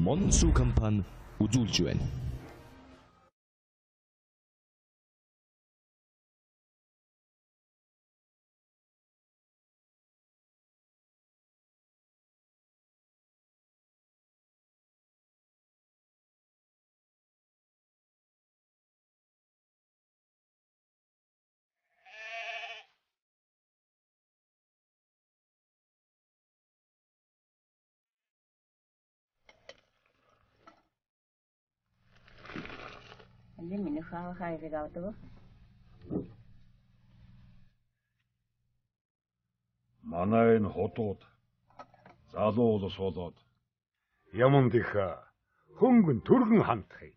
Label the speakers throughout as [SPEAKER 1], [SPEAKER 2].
[SPEAKER 1] Монсу компани үзүүлж байна.
[SPEAKER 2] Ini minum kaya segala tu.
[SPEAKER 3] Манай энэ хотууд залуу улс болоод яман диха хөнгөн төргөн хандах юм.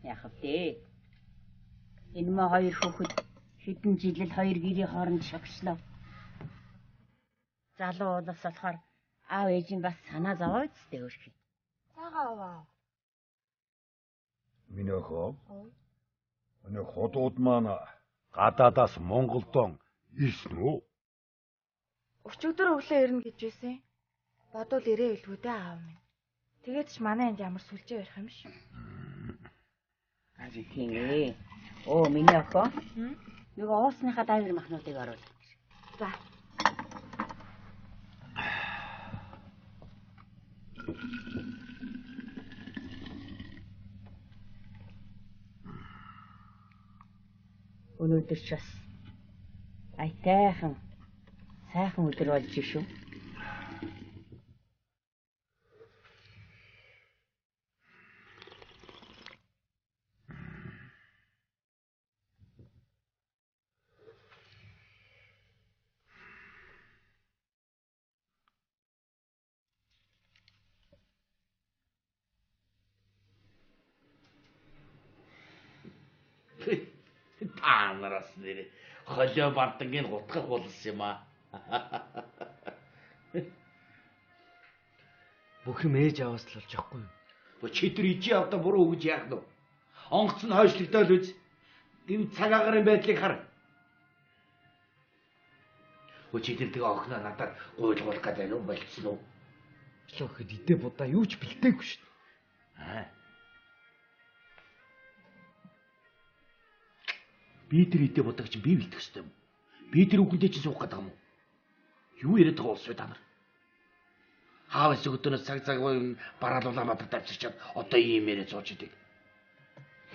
[SPEAKER 2] Яг тэ. Энэ маа хоёр хүүхэд хэдэн жилэл хоёр гэрийн хооронд шогслоо. Залуу улс болохоор аав ээж нь бас санаа зовоо үстэй өөрхий.
[SPEAKER 4] Цагааваа.
[SPEAKER 3] Минийхөө. Энэ хотууд маань гадаадаас Монголдон ирсэн үү?
[SPEAKER 4] Өчигдөр өглөө ирнэ гэж байсан. Бодвол ирээ илгүү дээ аав минь. Тэгээд ч манай энд ямар сүлжээ барих юм шүү.
[SPEAKER 2] Тийм. Оо миний охин. Нэг уусныхаа дайвар махнуудыг оруул.
[SPEAKER 4] За.
[SPEAKER 2] Өнөөдөр ч бас айтайхан сайхан өдөр болж шүү.
[SPEAKER 5] Та нараас нэр холио бардангийн гутгах болсон юм аа.
[SPEAKER 6] Бүх юм ээж аваас л болж яахгүй юу?
[SPEAKER 5] Бо чидэр ижи авда буруу өгж яах нь. Онгоц нь хойшлогдоод үз. Гэм цаг агарын байдлыг хар. Бо чидэр тэгээ охиноо надад гуйлгуулах гэдэг юм болцсон уу?
[SPEAKER 6] Лөө хэд идэ будаа юу ч бэлдээгүй шүү дээ.
[SPEAKER 5] Би тэр идэ будаг чинь би бэлдэх ёстой юм. Би тэр үгэндээ чинь суух гэдэг юм уу? Юу яриад байгаа улс вэ та нар? Хаавс өгдөнөөс цаг буй бараал Улаанбаатар давчирчаад одоо ийм яриа зууж идэг.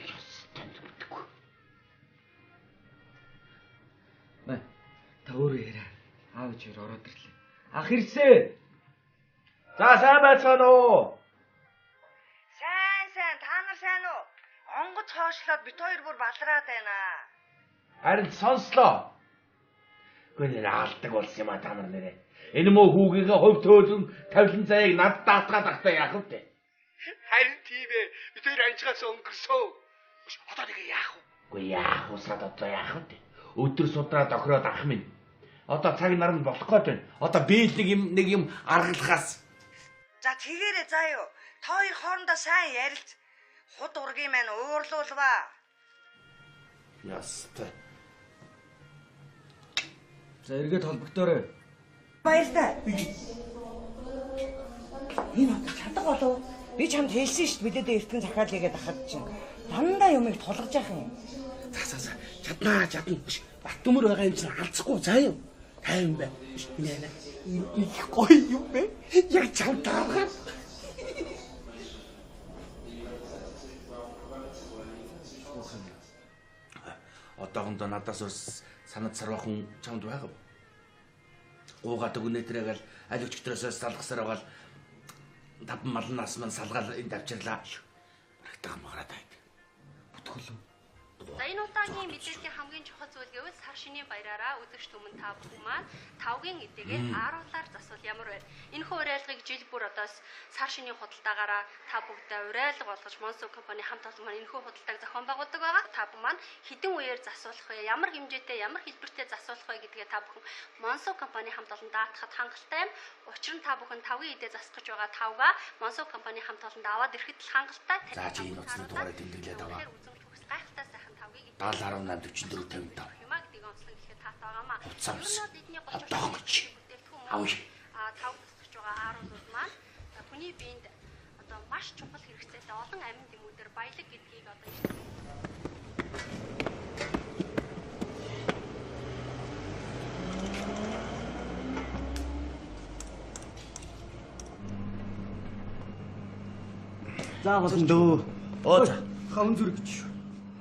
[SPEAKER 5] Ястан зүгдэггүй.
[SPEAKER 6] Та өөрөө яриа. Аав ээж ороод ирлээ. Ах ирсэ. За сайн байцгаана уу?
[SPEAKER 7] Сайн та нар сайн уу? Онгоц хоошлоод бит хоёр бүр балраад байна.
[SPEAKER 5] Харин сонслоо. Гүн алдаг болсон юм а та нар нэрээ. Энэ мөө хүүгийнхээ хувь төөлөн тавилан заяаг над даатгаад ахтай яах вэ?
[SPEAKER 7] Харин тийм ээ. Бид хоёр анчгаас өнгөрсөө. Одоо нэг яах вэ?
[SPEAKER 5] Үгүй яах вэ? Сад одоо яах вэ? Өдөр судраад охироод ах минь. Одоо цаг нар нь болох гээд байна. Одоо би л нэг юм аргалахаас.
[SPEAKER 7] За тэгээрээ заа юу. Та хоёр хоорондоо сайн ярилц. Худ ургийн маань уурлуулваа.
[SPEAKER 5] Ястай.
[SPEAKER 6] За эргээд холбогдоорой.
[SPEAKER 7] Баярлалаа. Энэ одоо чадах болов. Би чамд хэлсэн шүү дээ мэдээд эртхэн захиал хийгээд ахад чинь. Дандаа юмыг тулгаж яах юм.
[SPEAKER 5] За. Чадна. Бат өмөр байгаа юм чинь алцахгүй заа юу. Тайван бай. Энэ гоё юм бэ? Яг чамтаа. Одоогондоо надаас ус санаад сарвахан чамд байгаа. Гуугаад өгнөтрээгээл аль өчтөрөөс салгасаар байгаа л таван малнаас мань салгаал энэ давчирлаа. Барагтаа магараад байд. Бүтгөл.
[SPEAKER 8] За энэ удаагийн мэдээллийн хамгийн чухал зүйл гэвэл сар шинийн баяраараа өдөрч түмэн та бүхэн маань тавгийн эдэгээр ааруулаар засвал ямар вэ? Энэхүү уриалгыг жил бүр одоос сар шинийн худалдаагаараа та бүгдээ уриалга болгож Монсо компани хамт олон маань энэхүү худалдааг зохион байгуулдаг байгаа. Та бүхэн маань хэдэн үеэр засвуулах вэ? Ямар хэмжээтэй, ямар хэлбэртэй засвуулах вэ гэдгээ та бүхэн Монсо компани хамт олон даатгахад хангалттай юм. Учир нь та бүхэн тавгийн эдээ засах гэж байгаа тавгаа Монсо компани хамт олонд аваад ирэхэд л хангалттай.
[SPEAKER 5] За чи энэ утасны дугаарыг тэмдэглээд байгаа.
[SPEAKER 8] Гайхалтай сайхан тавгийг
[SPEAKER 5] 70 18 44 55.
[SPEAKER 8] юмаа гэдгийг онцлог гэхэд таатай байгаамаа.
[SPEAKER 5] Утсамс. Одоо гэж. Авъя.
[SPEAKER 8] Тав тусгаж байгаа ааруулууд маань хүний биед одоо маш чухал хэрэгцээтэй олон амин дэмүүдээр баялаг гэдгийг одоо ирсэн.
[SPEAKER 6] За болсон дөө.
[SPEAKER 5] Оо за.
[SPEAKER 6] Хавн зүрх гэж шүү.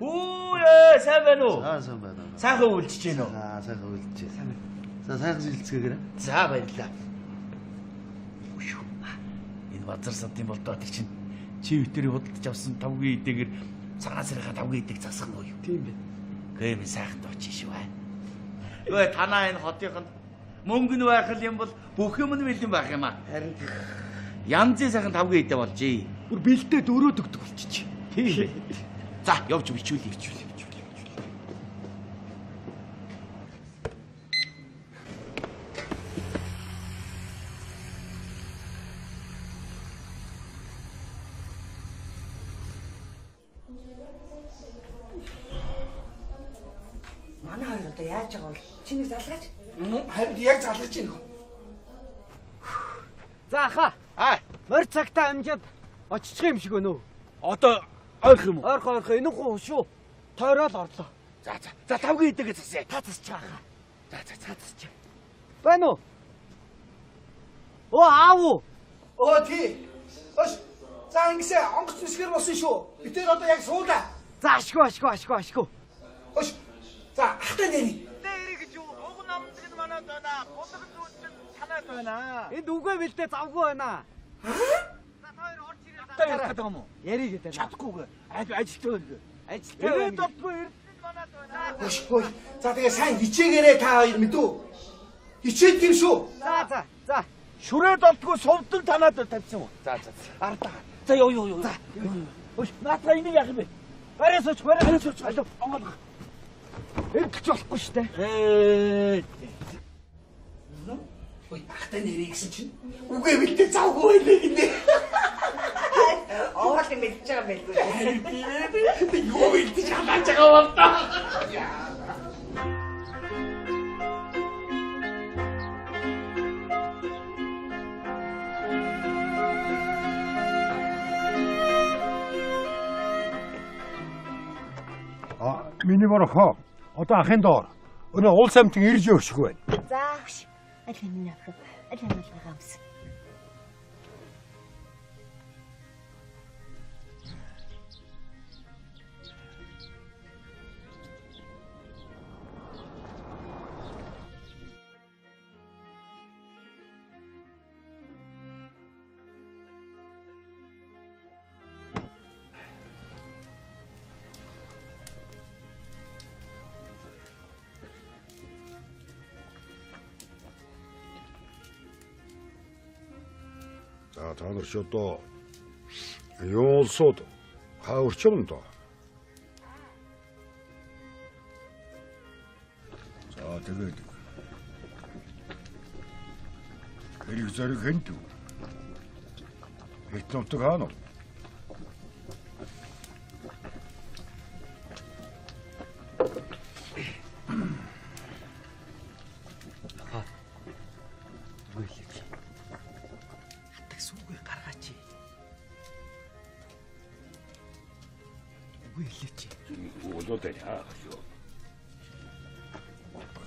[SPEAKER 5] Хүүе, сайн байна уу?
[SPEAKER 9] Сайн байна.
[SPEAKER 5] Сайхан үйлчж гин үү?
[SPEAKER 9] Сайхан үйлчж. За сайхан шилцгээгээр.
[SPEAKER 5] За баярлалаа. Энэ базар сантын болдоо тэр чинь чи өтөрийг худалдаж авсан тавгийн идээгэр цагаан сарынхаа тавгийн идэг засах нь юу?
[SPEAKER 6] Тийм бэ.
[SPEAKER 5] Гэм сайхан дооч шүү байна. Юу танаа энэ хотынд мөнгө нь байх юм бол бүх юм нь бэлэн байх юм аа.
[SPEAKER 6] Харин
[SPEAKER 5] Янзын сайхан тавгийн идэ болжээ.
[SPEAKER 6] бүр бэлдээд өрөөд өгдөг болчих.
[SPEAKER 5] Тийм. За явж бичүүлээ.
[SPEAKER 7] Манай хоёр одоо яаж байгаа бол чиний залгаач.
[SPEAKER 6] Харин яг залгаж байна. За хаа. Морь цагтаа амжаад оччих юм шиг өнөө.
[SPEAKER 5] Одоо ойрох юм уу?
[SPEAKER 6] Ойрхон энэ хуу шүү. Тойроод орлоо.
[SPEAKER 5] За тавгийн идэгээ засъя.
[SPEAKER 6] Та засч байгаа.
[SPEAKER 5] За засч.
[SPEAKER 6] Байна уу? Оо аав уу?
[SPEAKER 10] Оо тий. Ош. За ингэсээ онгоц нүсгэр болсон шүү. Би тэр одоо яг суулаа.
[SPEAKER 6] За ашгүй.
[SPEAKER 10] Ош. За ахтай нэрий.
[SPEAKER 6] Нэрий гэж юу? Уг намдаг нь манад байна. Гулгын зүйл чинь танаад байна. Энд үгүй бэлдээ завгүй байна. За хоёр орж ирээ.
[SPEAKER 5] Та ярих гэдэг юм уу?
[SPEAKER 6] Ярий гэдэг.
[SPEAKER 5] Чадахгүйгээ. Ажилтгүй байна.
[SPEAKER 6] Ажилтгүй. Энэ толгүй эрдэнэ манад байна.
[SPEAKER 10] Ошгүй. За тэгээ сайн хичээгээрээ та хоёр мэдүү. Хичээд юм шүү.
[SPEAKER 6] За.
[SPEAKER 5] Шүрээ долтгүй сувдан танаад тавьсан уу? За. Ардаа. За ёо.
[SPEAKER 6] За.
[SPEAKER 5] Өш наатаа энийг яах юм бэ?
[SPEAKER 6] Барайс оч. Алуу. Онгол. Эргэлж болохгүй шүү дээ.
[SPEAKER 10] Ой ахтай нэрий гэсэн чинь үгүй бэлдээ завгүй байлээ гинэ.
[SPEAKER 7] Оол юм хэлж байгаа байлгүй.
[SPEAKER 10] Би юу бэлдэж хамаач байгаа юм та.
[SPEAKER 3] Миний морхо. Одоо ахын доор. Өнөө уул самтын ирж өгшг байна.
[SPEAKER 2] За. Аль минь авах. Аль хамгаалгаа юмс.
[SPEAKER 3] За та нар ч одоо юу олсод хаурч юм доо. За тэгээд хэрэг зэрэг хэнт үү? Хэд нутаг хаана?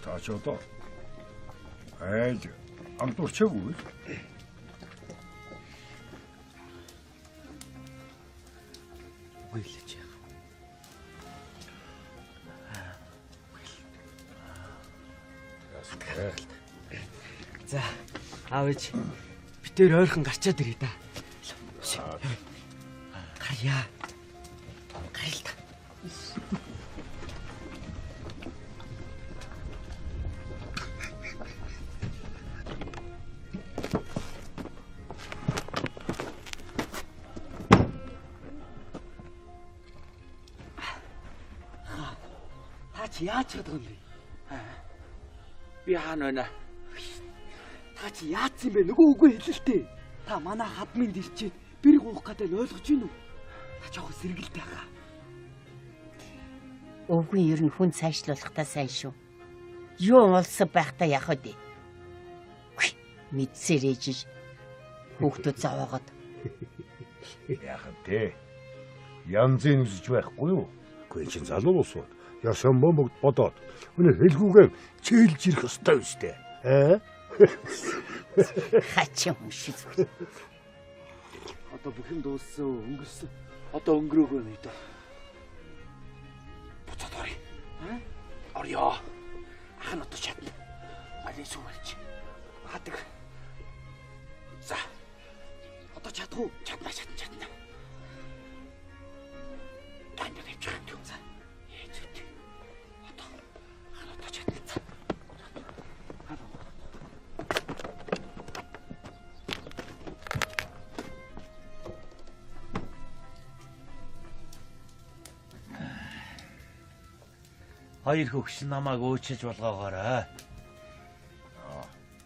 [SPEAKER 3] Таачото. Айж амтурчгүй.
[SPEAKER 6] Үйлж яах. За, аавч битээр ойрхон гарчаад ирээ да. Гарья. Гарил та. Яаж чадах юм бэ?
[SPEAKER 5] Би хаана байна?
[SPEAKER 6] Та чи яатсан бэ? Нөгөө үгүй хэлэлтэй. Та манай хадмын дэрчээд бэр гуух гэдэг нь ойлгож байна уу? Та жоохон сэргэлтэй хаа.
[SPEAKER 2] Өвгөн ер нь хүн цаашлуулахтаа сайн шүү. Юу олсон байхдаа яах вэ? Мэдсээр ээжиж. Хүүхдүүд зовоогоод.
[SPEAKER 3] Яахан те. Янзын үзэж байхгүй юу? Гүй чин залуу усууд. Ясан бомбогд бодоод. Өнөө хэлгүүгээ чийлж ирэх ёстой үстэй.
[SPEAKER 2] Хачин хүн шиг.
[SPEAKER 6] Одоо бүх юм дууссан, өнгөрсөн. Одоо өнгөрөөгөө нэ дөө.
[SPEAKER 5] Буцаад орё. Орё. Хан одоо чадна. Алин сүмэлж. Хадаг. За. Одоо чадах уу? Чадна. Танд явж байгаа юм за. Ээжүүд. Одоо хан одоо чадна.
[SPEAKER 11] Хоёр хөгш намайг өөчөж болгоогоорой.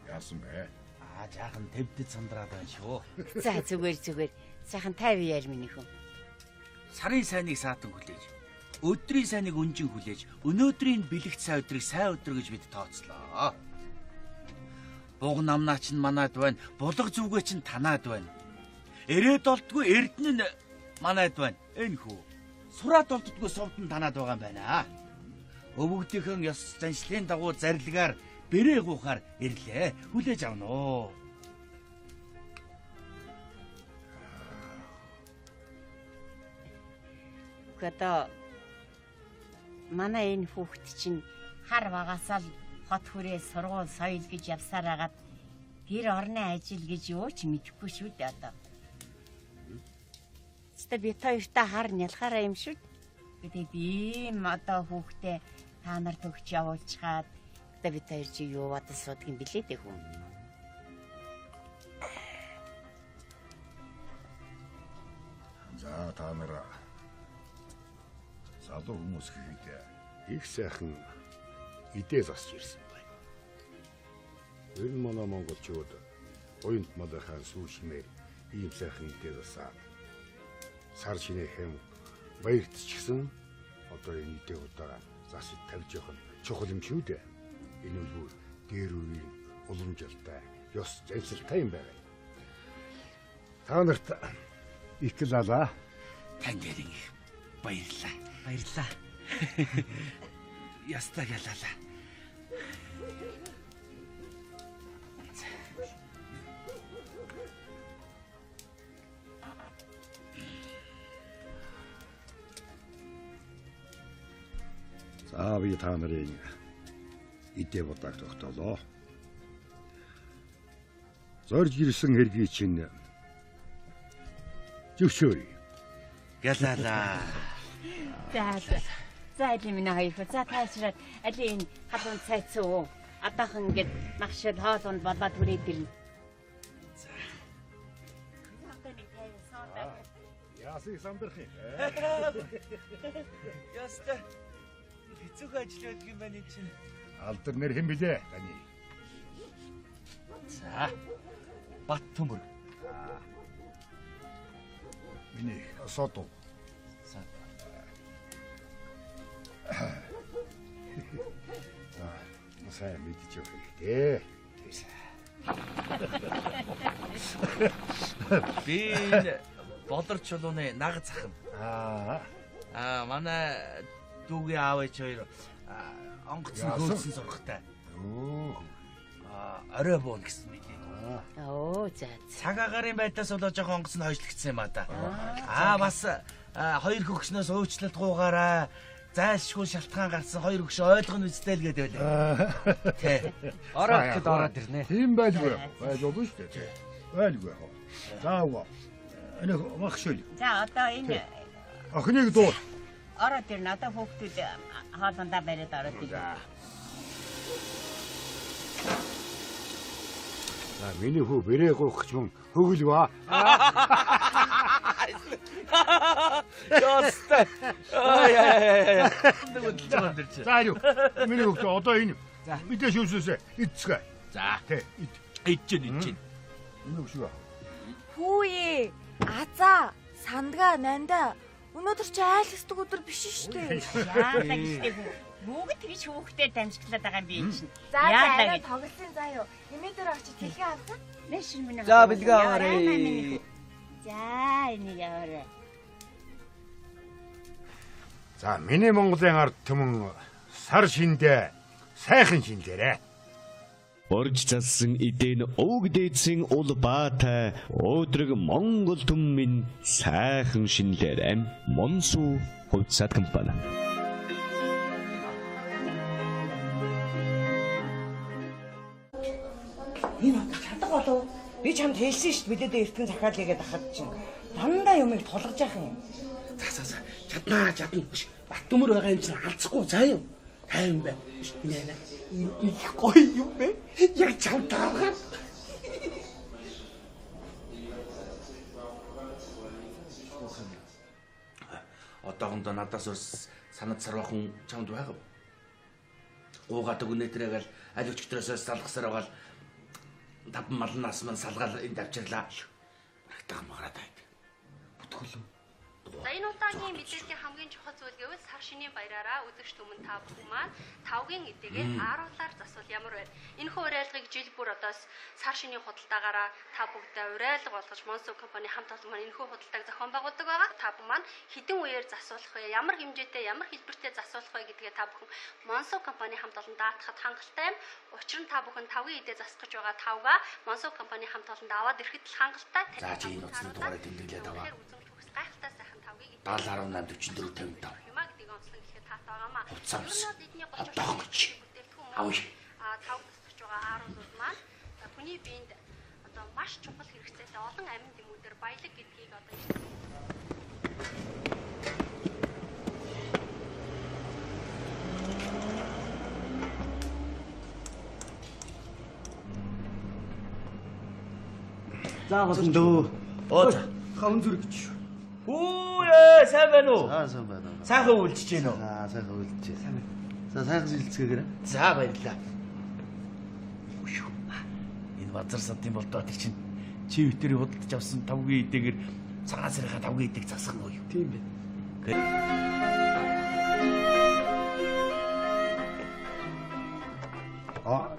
[SPEAKER 3] Яасан бэ?
[SPEAKER 11] Жаахан твдэд сандраад байна шүү.
[SPEAKER 2] За зүгээр. Сайхан 50 яар миний хүн.
[SPEAKER 11] Сарын сайныг саатан хүлээж, өдрийн сайныг өнжин хүлээж, өнөөдрийн бэлэгт сайн өдрийг сайн өдөр гэж бид тооцлоо. Буг намнаа чинь манайд байна, булга зүгээ чинь танаад байна. Эрээд олдгүй эрдэнэ нь манайд байна. Энэ хүү. Сураад олддгүй сувд нь танаад байгаа юм байна. Өвөгдийнхэн ёс заншлын дагуу зарилгаар бэрээ гуухаар ирлээ. Хүлээж авна уу.
[SPEAKER 2] Одоо манай энэ хүүхэд чинь хар багасаа л хот хүрээ сургууль соёл гэж явсаар агаад гэр орны ажил гэж юу ч мэдэхгүй шүү дээ одоо. Тэстэ би хоёртаа хар нялхаараа юм шүү. Тэгээд ийм одоо хүүхдээ та нарт өгч явуулчихад одоо би хоёр чи юу бодож суудгийн билээ дээ хүн.
[SPEAKER 3] За та нараа залуу хүмүүс хийхдээ их сайхан идээ засч ирсэн байна. Энэ манай монголчууд уянт малынхаа сүү шимээр ийм сайхан идээ засаад сар шинэ хэм баярт ч гэсэн одоо энэ идээ удаа засаж тавьж явах нь чухал юм шүү дээ. Энэ үл дээр үеийн уламжлалтай ёс заншилтай юм байна. Та нарт их лала
[SPEAKER 11] танд яриг баярлаа. Ястаа ялала.
[SPEAKER 3] За би та нарын идээ бодог тогтоолоо. Зорж ирсэн хэргийг чинь зөвшөөрье.
[SPEAKER 11] Ялала.
[SPEAKER 2] За ali миний хоёр. За таашраад ali энэ халуун цайцсан. Одоохон ингээд магшил хоолунд болоод хүрээд ирнэ.
[SPEAKER 11] За.
[SPEAKER 3] Яасыг самдах юм.
[SPEAKER 11] Яста. Хэцүү ажиллаад юм байна энэ чинь.
[SPEAKER 3] Алдар нэр хэн билээ? Таны.
[SPEAKER 11] За. Бат төмөр.
[SPEAKER 3] Миний содо. Сайн мэдэж явах хэрэгтэй.
[SPEAKER 11] Би болор чулууны наг захын. Манай дүүгийн аав ээж хоёр онгоцны хөөсөн сурахтай. Орой буун гэсэн мэдлээ.
[SPEAKER 2] За.
[SPEAKER 11] Цаг агарын байдлаас болоо жоохон онгоц нь хойшлогдсон юм да. Бас хоёр хөгшнөөс уучлалт гуугаараа. Зайлшгүй шалтгаан гарсан хоёр хөгш ойлгоно үстэй л гэдэг байлаа. Тэ.
[SPEAKER 6] Ороод гэд ороод ирнэ.
[SPEAKER 3] Тийм байлгүй. Байлгүй шүү дээ. Байлгүй. Заавал. Энэ махшил.
[SPEAKER 2] За одоо энэ
[SPEAKER 3] охиныг дуу.
[SPEAKER 2] ороод ирнэ. Одоо хүүхдүүд хоолндоо бариад ороод ирнэ.
[SPEAKER 3] За миний хүү бэрээ гоохч юм хөглөө.
[SPEAKER 11] Яста. Яа.
[SPEAKER 3] За юу. Миний хүү одоо энэ мэдээ шүүсээсээ идцгээ.
[SPEAKER 11] За.
[SPEAKER 3] Тэ.
[SPEAKER 11] Идэж.
[SPEAKER 3] Энэ шүү.
[SPEAKER 4] Хүүе. Азаа, сандгаа, нандаа. Өнөөдөр чи айлсдаг өдөр биш шүү дээ.
[SPEAKER 2] Яалаа гэжтэй хүү. Бүгд тэгж хүүхдэд дамжглаад байгаа юм би чинь.
[SPEAKER 4] За арай тоглосон заа юу. Нэмээ дээр очиж тэлхээ авсан.
[SPEAKER 2] Нэшин минь.
[SPEAKER 9] За бэлгээ аваарай.
[SPEAKER 2] За энийг аваарай.
[SPEAKER 3] За миний Монголын ард түмэн сар шиндээ сайхан шинлээрэ.
[SPEAKER 1] Орж зассан эдэн өвг дээдсийн ул баатай өөдрөг Монгол түмэн минь сайхан шинлээрэ. Монсуу хувьцаат компани.
[SPEAKER 7] Энэ удаа чадах болов. Би чамд хэлсэн шүү дээ мэдээдээ эртгэн захиал хийгээд ахад чинь. Дандаа юмыг тулгаж яах юм.
[SPEAKER 5] За. Чаднаа. Бат төмөр байгаа юм чинь алцахгүй заа юу. Тайван бай. Энэ их гоё юм бэ. Яг чамтаагаа. Одоохондоо надаас ус санад сарвахан чамд байгаа. Гуугаад өгнөтрээгээл аль өчтөрөөс салгасаар байгаа. Тав малнаас мань салгаал энд авчирлаа. Рагтаа магараад байд. Бүтгүүлв.
[SPEAKER 8] За энэ удаагийн мэдээллийн хамгийн чухал зүйл гэвэл сар шинийн баяраараа өдөрч түмэн та бүхэн маань тавгийн эдээгээд ааруулаар засвал ямар байна? Энэхүү уриалгыг жил бүр одоос сар шинийн худалдаагаараа та бүгдээ уриалга болгож Монсуу компани хамт олон маань энэхүү худалдааг зохион байгуулдаг байгаа. Та бүхэн маань хэдэн үеэр засвуулах вэ? Ямар хэмжээтэй, ямар хэлбэртэй засвуулах вэ гэдгээ та бүхэн Монсуу компани хамт олон даатгахад хангалттай юм. Учир нь та бүхэн тавгийн эдээ засах гэж байгаа тавгаа Монсуу компани хамт олонд аваад ирэхэд л хангалттай.
[SPEAKER 5] За чи энэ утасны дугаарыг тэмдэглээд аваа.
[SPEAKER 8] Гайхалтай сайхан тавгийг
[SPEAKER 5] 70.8 44 55.
[SPEAKER 8] юмаа гэдгийг онцлон гэхэд таатай байгаамаа.
[SPEAKER 5] Уцаас. Одоогч. Авъя.
[SPEAKER 8] Тав тасгаж байгаа ааруулууд маань хүний биед одоо маш чухал хэрэгцээтэй олон амин дэмүүдээр баялаг гэдгийг одоо
[SPEAKER 9] За болсон дөө.
[SPEAKER 11] Оо
[SPEAKER 9] Хавн зүрх гэж шүү.
[SPEAKER 11] Хүүе, сайн байна уу?
[SPEAKER 9] Сайн байна.
[SPEAKER 11] Сайхан үйлчж гэнэ үү?
[SPEAKER 9] Сайхан үйлчээ. За сайхан шилцгээгээрэй.
[SPEAKER 11] За баярлалаа. Энэ базар садын болдоо тэр чинь чи өтөрийг худалдаж авсан тавгийн эдээгээр цагаан сарынхаа тавгийн эдээг засах нь юу?
[SPEAKER 9] Тийм бэ.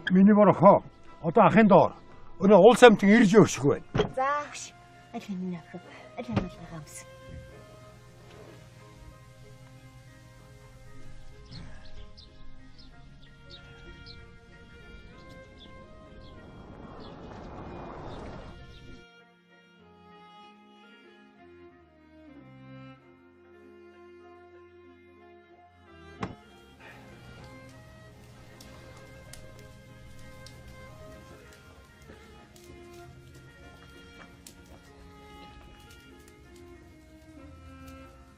[SPEAKER 3] Миний морхо. Одоо ахын доор. Өнөө уул самтын ирж өгшг байна.
[SPEAKER 2] За агш. Аль минь ах. Аль амлага амс.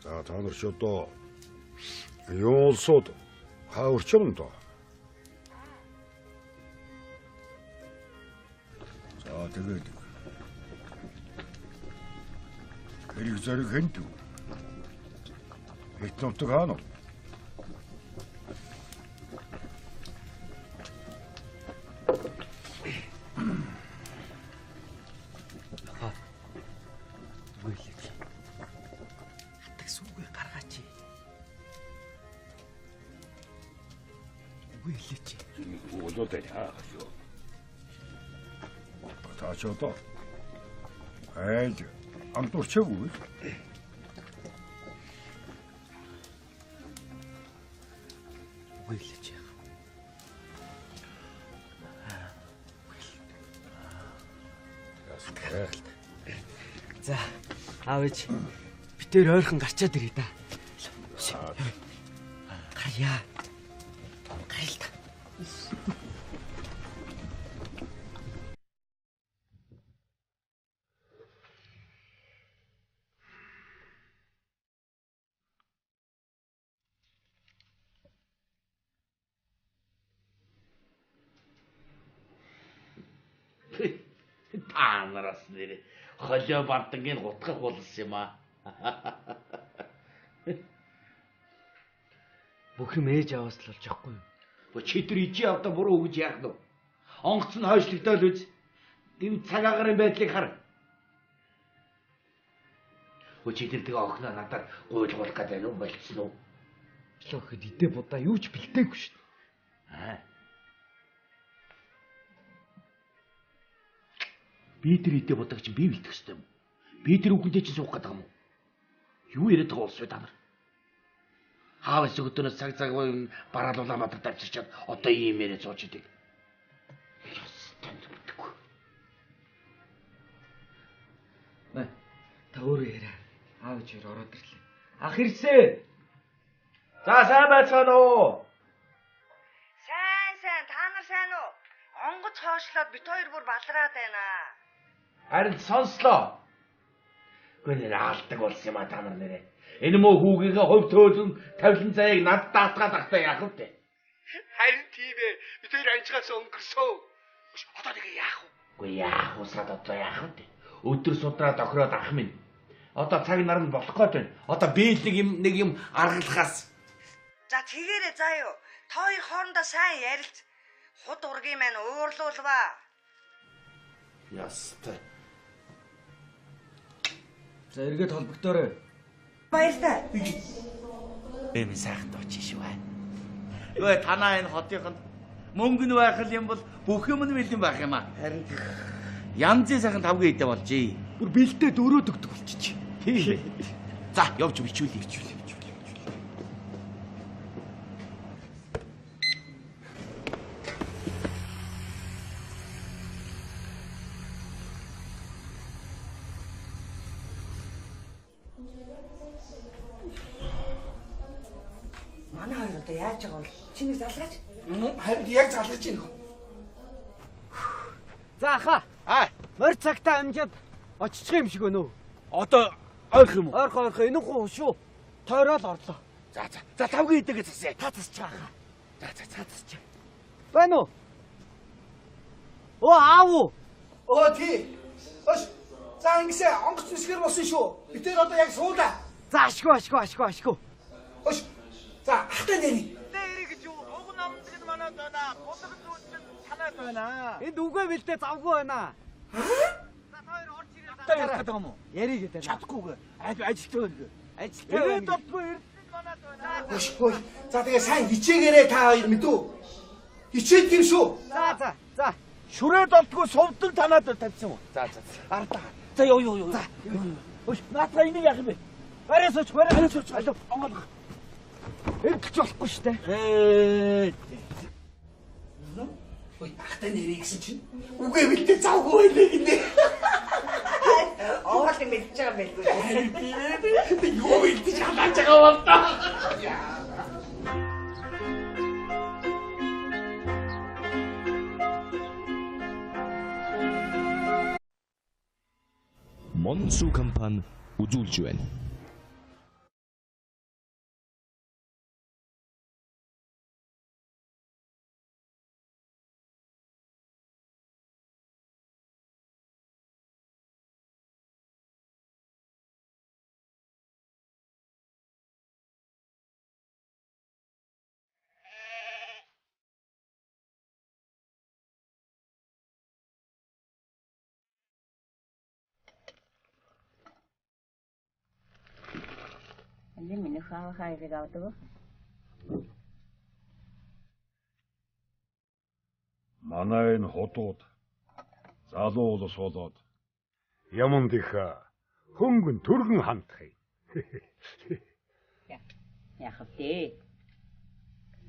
[SPEAKER 3] За та нар ч одоо юу улсууд хаурч юм доо. За тэгээд хэрэг зэрэг хэнт үү? Хэд нутаг хаана? Таачото. Айд амтурчгүй.
[SPEAKER 5] Үгэлж яах.
[SPEAKER 6] За аав ээж битээр ойрхон гарчаад ирээ да. Гарьяа. Гарил та.
[SPEAKER 5] Та нараас нэр холио бантангийн гутгах болсон юм аа.
[SPEAKER 6] Бүхэм ээж аваас л болж яахгүй юу?
[SPEAKER 5] Бо чи тэр ижи авда буруу өгж яах нь? Онгоц нь хойшлогдоод үз. Гэв цагаагарын байдлыг хар. Бо чи тэр тэгээ охиноо надаар гуйлгуулах гэдэг юм болцсон уу?
[SPEAKER 6] Лохид идэ будаа юу ч бэлдээгүй шүү дээ.
[SPEAKER 5] Би тэр идэ бодог чинь би бэлтгэх ёстой юм. Би тэр үгэндээ чинь суух гэдэг юм уу? Юу яриад байгаа болов та нар? Хаав өсгөдөнөөс цаг цаггүй бараал Улаанбаатарт авчирчаад одоо ийм яриа сууж идэг.
[SPEAKER 6] Мэ та өөрөө яриа. Аав ичээр ороод ирлээ. Ах ирсэ. За сайн байцгаана уу?
[SPEAKER 7] Сайн та нар сайн уу? Онгоц хоошлоод бит хоёр бүр балраад байна.
[SPEAKER 5] Харин сонслоо. Гүн яалдаг болсон юм а та нар нэрээ. Энэ мөө хүүгийнхээ хувь төөлөн тавилан заяаг над даатгаад ахтай яах вэ?
[SPEAKER 10] Харин тийм ээ. Бид хоёр анчгаас өнгөрсөө. Одоо нэг яах вэ?
[SPEAKER 5] Үгүй яах вэ? Сад одоо яах вэ? Өдөр судраад охироод ах минь. Одоо цаг нар нь болох гээд байна. Одоо би л нэг юм аргалахаас.
[SPEAKER 7] За тэгээрээ заа юу. Та хоёр хоорондоо сайн ярилц. Худ ургийн маань уурлуулваа.
[SPEAKER 5] Ястай.
[SPEAKER 6] За эргээд холбогдоорой.
[SPEAKER 7] Баярлалаа.
[SPEAKER 11] Эми сайхан дооч шүү. Юу танаа энэ хотынд мөнгө нь байх юм бол бүх юм нь бэлэн байх юм аа.
[SPEAKER 6] Харин
[SPEAKER 11] Янзын сайхан тавгийн идэ болжээ.
[SPEAKER 6] бүр бэлдээд өрөөд өгдөг болчих.
[SPEAKER 11] За явж бичүүл.
[SPEAKER 7] Манай хоёр одоо яаж байгаа бол чиний залгаач.
[SPEAKER 10] Харин яг залгаж байна.
[SPEAKER 6] За аха. Морь цагтаа амжаад оччих юм шиг өнөө.
[SPEAKER 11] Одоо ойрох юм уу?
[SPEAKER 6] Ойрхон энэ хуу шүү. Тойроод орлоо.
[SPEAKER 11] За тавгийн идэгээ засъя.
[SPEAKER 6] Та засч байгаа.
[SPEAKER 11] За засч.
[SPEAKER 6] Байна уу? Оо аав уу?
[SPEAKER 10] Оо тий. Ош. За ингэсэ онгоц нүсгэр болсон шүү. Бид тэр одоо яг суулаа.
[SPEAKER 6] За ашгүй.
[SPEAKER 10] Ош. За ахтай нэрий.
[SPEAKER 6] Нэрий гэж юу? Уг намдаг нь манайд байна. Гулгын зүйл чинь танайд байна. Энд үгүй бэлдээ завгүй байна. За хоёр орж ирээ.
[SPEAKER 11] Та ярих гэдэг юм уу?
[SPEAKER 6] Ярий гэдэг.
[SPEAKER 11] Чадахгүйгээ. Ажилтгүй байна.
[SPEAKER 6] Ажилтгүй. Ирээд болтгүй эрдэнэ манайд байна.
[SPEAKER 10] Өшгүй. За тэгээ сайн хичээгээрээ та хоёр мэдүү. Хичээд юм шүү.
[SPEAKER 6] За.
[SPEAKER 11] Шүрээд болтгүй сувдан танаад тавьсан юм. За. Ардаа. За ёо.
[SPEAKER 6] За.
[SPEAKER 11] Өш наатаа энийг яах юм бэ?
[SPEAKER 6] Барайс оч.
[SPEAKER 11] Алуу онгол.
[SPEAKER 6] Эргэлж болохгүй шүү дээ.
[SPEAKER 10] Ой ахтай нэрий гэсэн чинь үгүй бэлдээ завгүй байлээ гинэ.
[SPEAKER 7] Оолыг мэдчихэж байгаа байлгүй.
[SPEAKER 10] Би юу бэлдэж халааж байгаа бол та.
[SPEAKER 1] Монсу компани үзүүлж байна.
[SPEAKER 2] Энд минь хаагаад авдаг.
[SPEAKER 3] Манай энэ хотууд залуу улс болоод яманд их хөнгөн төргөн хандах юм.
[SPEAKER 2] Яах вэ?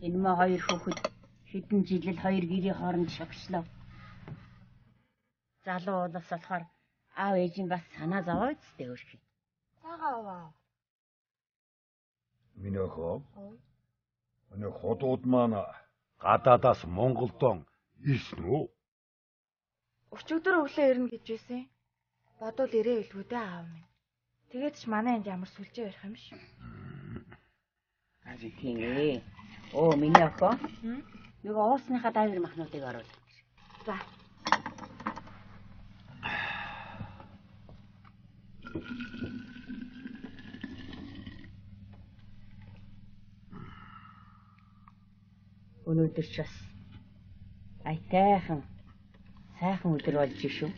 [SPEAKER 2] Энэ мө хоёр хүүхэд хэдэн жил хоёр гэрийн хооронд шогслоо. Залуу улс болохоор аав ээжийн бас санаа зовоо үсттэй өөрхий.
[SPEAKER 4] Цагааваа.
[SPEAKER 3] Миний хоо. Манай хотууд маань гадаадаас Монголдон ирсэн үү?
[SPEAKER 4] Өчигдөр өглөө ирнэ гэж байсан. Бодвол ирээ илгүү дээ аав минь. Тэгээд ч манай энд ямар сүлжээ ярих юм шүү.
[SPEAKER 2] Харин тийм ээ. Оо миний охоо. Нэг уусныхаа дайвар махнуудыг оруул.
[SPEAKER 4] За.
[SPEAKER 2] Өнөөдөр ч бас айтайхан сайхан өдөр болж шүү.